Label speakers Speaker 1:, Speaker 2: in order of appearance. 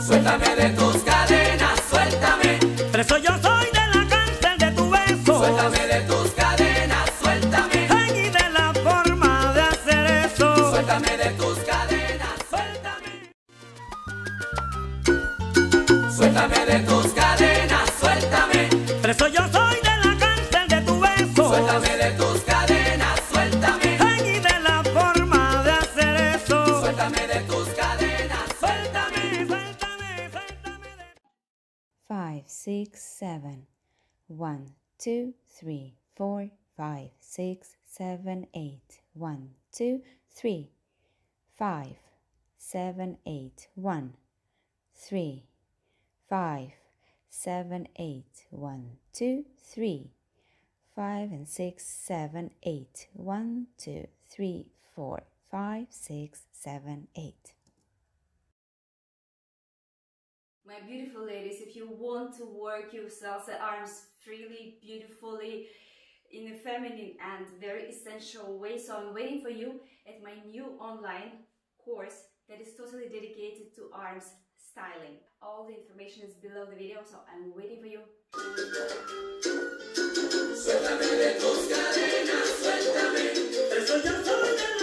Speaker 1: Suéltame de tus cadenas, suéltame.
Speaker 2: Preso yo soy de la cárcel de tu beso.
Speaker 1: Suéltame de tus cadenas, suéltame.
Speaker 2: Ay, y de la forma de hacer eso.
Speaker 1: Suéltame de tus cadenas, suéltame. Suéltame de tus cadenas, suéltame.
Speaker 2: Preso yo soy de la cárcel de tu beso.
Speaker 1: Suéltame de tus cadenas, suéltame.
Speaker 2: Ay, y de la forma de hacer eso.
Speaker 1: Suéltame de tus cadenas, suéltame.
Speaker 2: Suéltame, suéltame.
Speaker 3: 5, 6, 7. 1, 2, 3, 4, 5, 6, 7, 8. 1, 2, 3, 5, 7, 8. 1, 3, 5, 7, 8. 1, 2, 3, 5 and 6, 7, 8. 1, 2, 3, 4, 5, 6, 7, 8.
Speaker 4: My beautiful ladies, if you want to work your salsa arms freely, beautifully, in a feminine and very essential way, so I'm waiting for you at my new online course that is totally dedicated to arms styling. All the information is below the video, so I'm waiting for you.
Speaker 1: Suéltame de tus cadenas, suéltame.
Speaker 2: Preso yo soy de